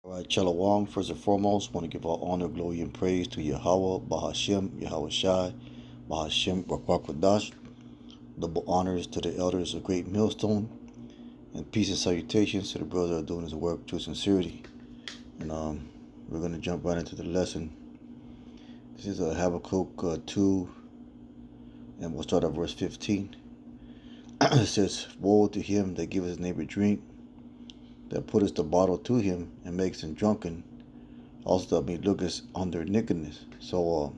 All right, Shalom. First and foremost, want to give all honor, glory, and praise to Yahweh, Bahashem, Yahweh Shai, Bahashem, Rakwakadash. Double honors to the elders of Great Millstone, and peace and salutations to the brothers that are doing his work to sincerity. And we're going to jump right into the lesson. This is Habakkuk 2, and we'll start at verse 15. It says, "Woe to him that giveth his neighbor drink, that putteth the bottle to him, and makes him drunken, also that looketh on their nakedness." So,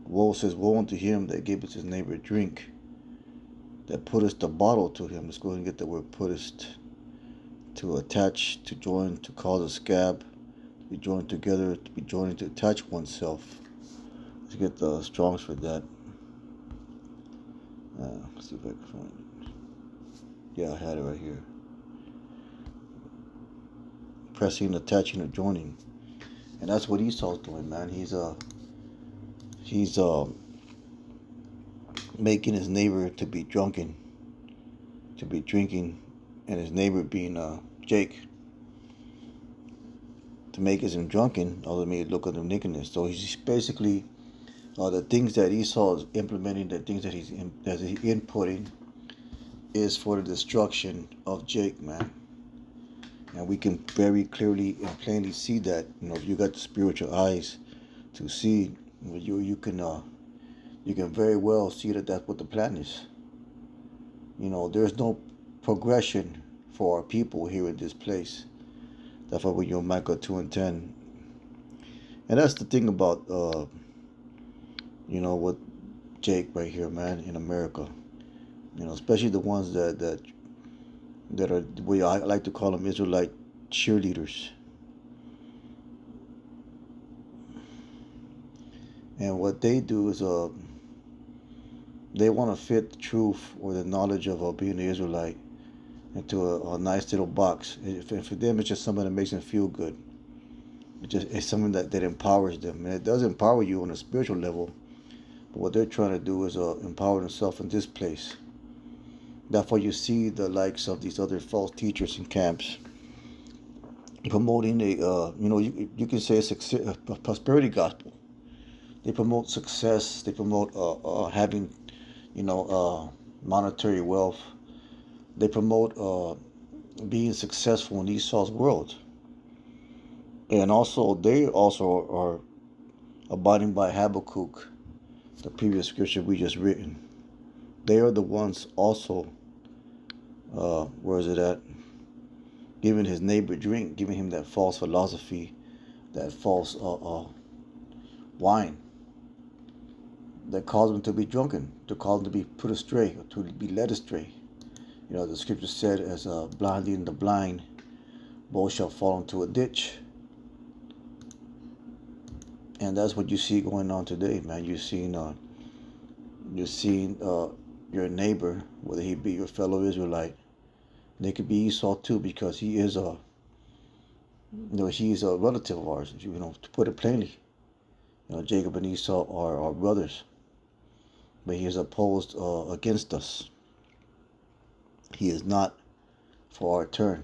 woe says, "Woe unto him that giveth his neighbor drink, that putteth the bottle to him." Let's go ahead and get the word puttest. To attach, to join, to cause a scab, to be joined together, to be joined, to attach oneself. Let's get the Strongs for that. Let's see if I can find it. Yeah, I had it right here. Pressing, attaching, or joining. And that's what Esau's doing, man. He's making his neighbor to be drunken, to be drinking, and his neighbor being Jake, to make him drunken, although may look at the nakedness. So he's basically the things that Esau is implementing, the things that he's inputting, is for the destruction of Jake, man. And we can very clearly and plainly see that. If you got the spiritual eyes to see, you can very well see that that's what the plan is. There's no progression for our people here in this place. That's why we're Micah 2 and 10. And that's the thing about what Jake right here, man, in America. Especially the ones that are, I like to call them Israelite cheerleaders. And what they do is they want to fit the truth or the knowledge of being an Israelite into a nice little box. And for them, it's just something that makes them feel good. It's something that empowers them. And it does empower you on a spiritual level. But what they're trying to do is empower themselves in this place. Therefore, you see the likes of these other false teachers in camps promoting you can say a prosperity gospel. They promote success. They promote having, monetary wealth. They promote being successful in Esau's world. And also, they also are abiding by Habakkuk, the previous scripture we just written. They are the ones also, where is it at? Giving his neighbor drink, giving him that false philosophy, that false wine that caused him to be drunken, to cause him to be put astray, or to be led astray. The scripture said, as blinding the blind, both shall fall into a ditch. And that's what you see going on today, man. You're seeing your neighbor, whether he be your fellow Israelite. They could be Esau too, because he is he's a relative of ours. To put it plainly, Jacob and Esau are brothers, but he is opposed against us. He is not for our turn.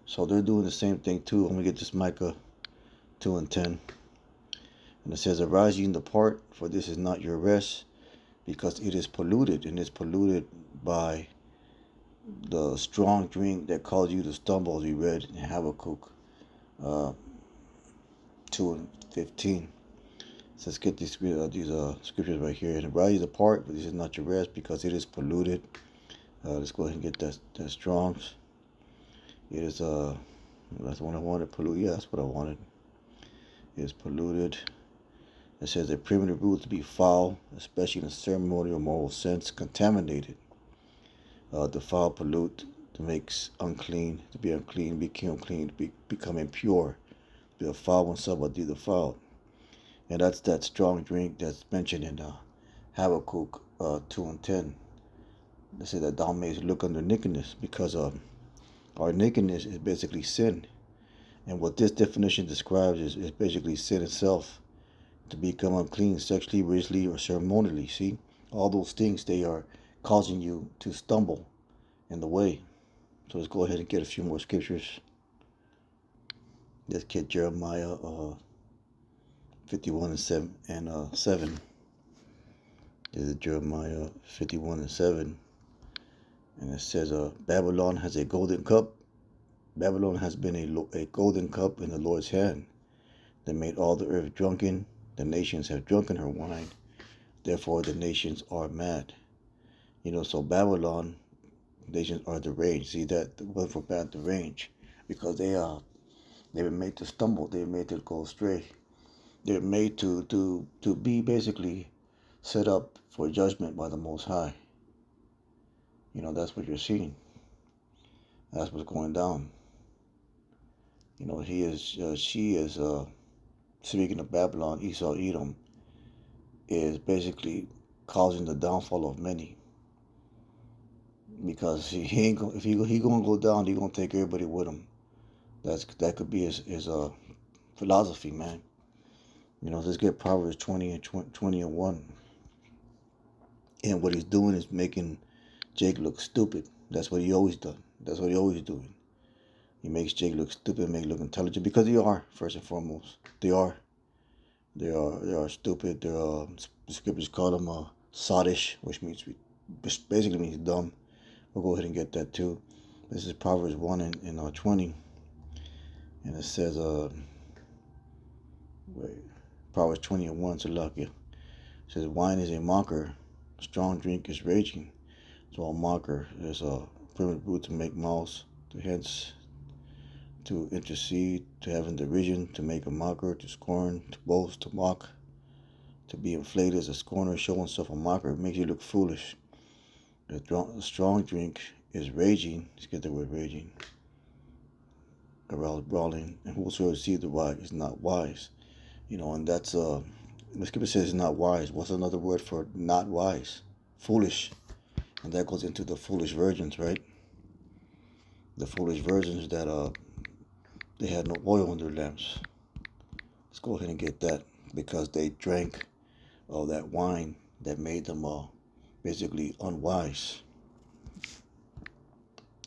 So they're doing the same thing too. I'm gonna get this Micah 2 and 10. And it says, "Arise ye and depart, for this is not your rest, because it is polluted, and is polluted by the strong drink that caused you to stumble," as we read in Habakkuk 2 and 15. So let's get these scriptures right here. "And arise ye depart, for this is not your rest, because it is polluted." Let's go ahead and get that Strongs. It is that's the one I wanted. Polluted. Yeah, that's what I wanted. It is polluted. It says, "A primitive rule to be foul, especially in a ceremonial moral sense, contaminated." Defile, pollute, to make unclean, to be unclean, become unclean, to become impure, to defile oneself or be defiled. And that's that strong drink that's mentioned in Habakkuk 2 and 10. They say that thou mayest look under nakedness, because our nakedness is basically sin. And what this definition describes is basically sin itself, to become unclean sexually, racially, or ceremonially. See, all those things, they are causing you to stumble in the way. So let's go ahead and get a few more scriptures. Let's get Jeremiah 51 and 7. This is Jeremiah 51 and 7. And it says, Babylon has a golden cup. Babylon has been a golden cup in the Lord's hand that made all the earth drunken. The nations have drunken her wine. Therefore the nations are mad. So Babylon, nations are deranged. See that the word for bad, deranged, because they've been made to stumble. They're made to go astray. They're made to be basically set up for judgment by the Most High. That's what you're seeing. That's what's going down. She is, speaking of Babylon, Esau, Edom, is basically causing the downfall of many. Because he ain't if he gonna go down, he gonna take everybody with him. That could be his philosophy, man. Let's get Proverbs 20 and 1. And what he's doing is making Jake look stupid. That's what he always done. That's what he always doing. He makes Jake look stupid, make look intelligent, because they are, first and foremost. They are stupid. The scriptures call them sottish, which basically means dumb. We'll go ahead and get that too. This is Proverbs 1 and 20. And it says, Proverbs 20 and 1, Salakia. It says, wine is a mocker, strong drink is raging. So a mocker is a primitive root to make mouths, to hence, to intercede, to have in derision, to make a mocker, to scorn, to boast, to mock, to be inflated as a scorner, show oneself a mocker. It makes you look foolish. A strong drink is raging. Let's get the word raging. Aroused, brawling, and whosoever sees the wise is not wise. And that's the scripture says it's not wise. What's another word for not wise? Foolish. And that goes into the foolish virgins, right? The foolish virgins that they had no oil in their lamps. Let's go ahead and get that, because they drank of that wine that made them basically unwise.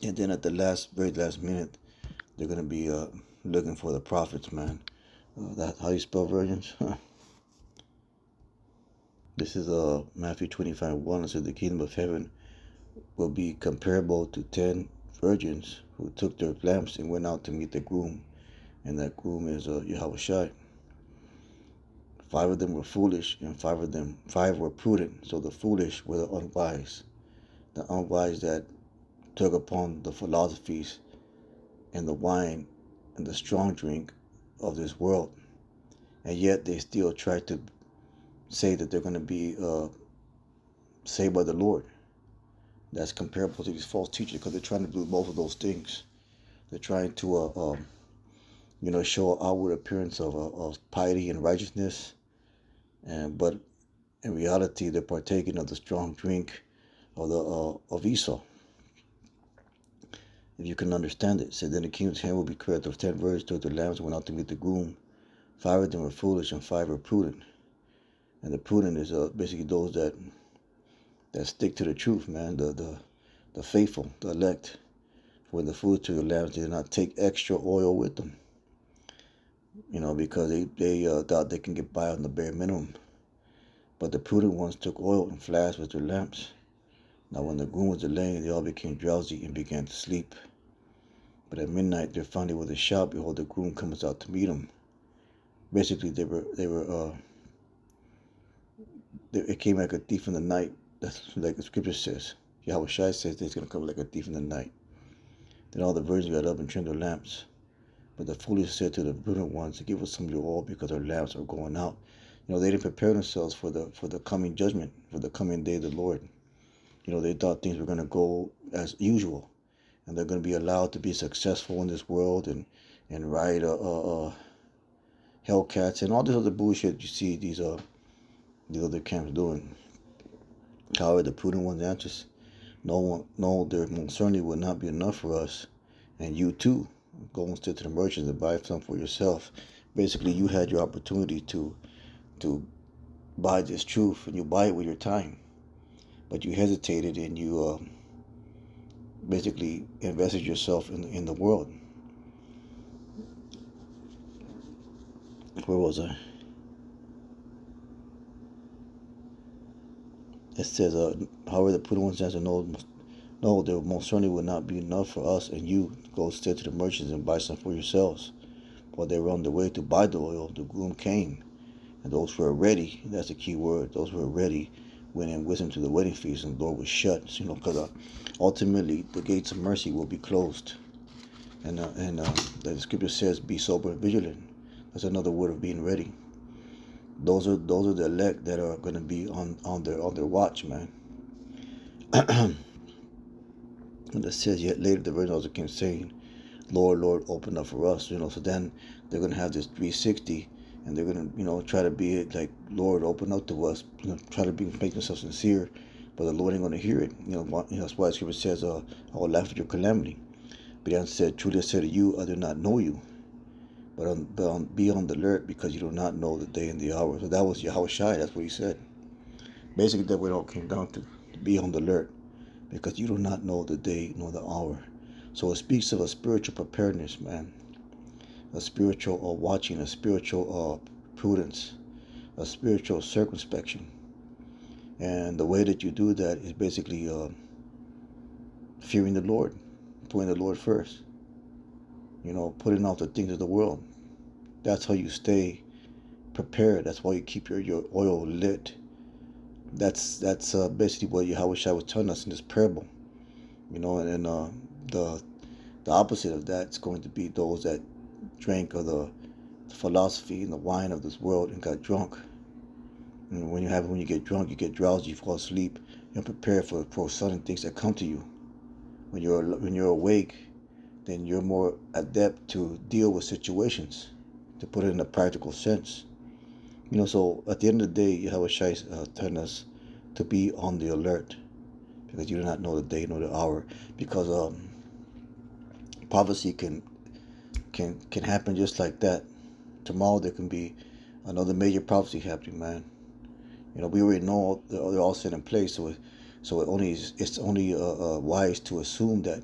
And then at the very last minute, they're gonna be looking for the prophets, man. That how you spell virgins? This is Matthew 25:1. It says the kingdom of heaven will be comparable to 10 virgins who took their lamps and went out to meet the groom, and that groom is Yahushua. 5 of them were foolish, and 5 were prudent. So the foolish were the unwise that took upon the philosophies and the wine and the strong drink of this world, and yet they still try to say that they're going to be saved by the Lord. That's comparable to these false teachers, because they're trying to do both of those things. They're trying to show an outward appearance of piety and righteousness, but in reality they're partaking of the strong drink of Esau. If you can understand it. So then the king's hand will be correct of 10 virgins took their lamps and went out to meet the groom. 5 of them were foolish and 5 were prudent. And the prudent is basically those that stick to the truth, man. The faithful, the elect. When the foolish took their lamps, they did not take extra oil with them. Because they thought they can get by on the bare minimum. But the prudent ones took oil and flasks with their lamps. Now when the groom was delaying, they all became drowsy and began to sleep. But at midnight there finally was a shout, behold, the groom comes out to meet them. Basically, it came like a thief in the night. That's like the scripture says. Yahushua says that it's going to come like a thief in the night. Then all the virgins got up and trimmed their lamps. But the foolish said to the prudent ones, give us some of your oil, because our lamps are going out. They didn't prepare themselves for the coming judgment, for the coming day of the Lord. They thought things were going to go as usual, and they're going to be allowed to be successful in this world and ride Hellcats and all this other bullshit you see these other camps doing. However, the prudent ones answers, no, there most certainly would not be enough for us, and you too, go instead to the merchants and buy some for yourself. Basically, you had your opportunity to buy this truth, and you buy it with your time, but you hesitated and you basically invested yourself in the world. Where was I? It says, however, the prudent ones answer, no, there most certainly will not be enough for us and you. Go instead to the merchants and buy some for yourselves. While they were on the way to buy the oil, the groom came, and those who were ready, that's the key word, those who were ready went in with him to the wedding feast, and the door was shut. So, because ultimately the gates of mercy will be closed. And the scripture says, be sober and vigilant. That's another word of being ready. Those are the elect that are going to be on their watch, man. And it says, yet later the virgin also came saying, Lord, Lord, open up for us. So then they're going to have this 360, and they're going to, try to be like, Lord, open up to us. Try to make themselves sincere, but the Lord ain't going to hear it. That's why the scripture says, I will laugh at your calamity. But he said, truly I say to you, I do not know you. But be on the alert, because you do not know the day and the hour. So that was Yahushua. That's what he said. Basically, that's what it all came down to be on the alert, because you do not know the day nor the hour. So it speaks of a spiritual preparedness, man. A spiritual watching, a spiritual prudence, a spiritual circumspection. And the way that you do that is basically fearing the Lord, putting the Lord first. Putting off the things of the world. That's how you stay prepared. That's why you keep your oil lit. That's basically what Yahushua was telling us in this parable. And the opposite of that is going to be those that drank of the philosophy and the wine of this world and got drunk. And when you get drunk, you get drowsy, you fall asleep. You're prepared for sudden things that come to you. When you're awake, then you're more adept to deal with situations, to put it in a practical sense. So at the end of the day, Yahushua is telling us to be on the alert, because you do not know the day nor the hour. Because prophecy can happen just like that. Tomorrow there can be another major prophecy happening, man. We already know they're all set in place, so it's only wise to assume that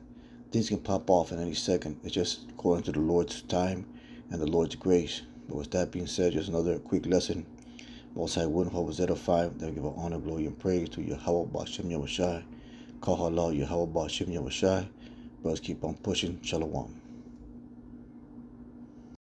things can pop off in any second. It's just according to the Lord's time and the Lord's grace. But with that being said, just another quick lesson. Most High wouldn't hope was edifying. That give honor, glory, and praise to Yahweh Ba'Shem Yahushai. Call halal Yahweh Ba'Shem Yahushai. Brothers, keep on pushing. Shalom.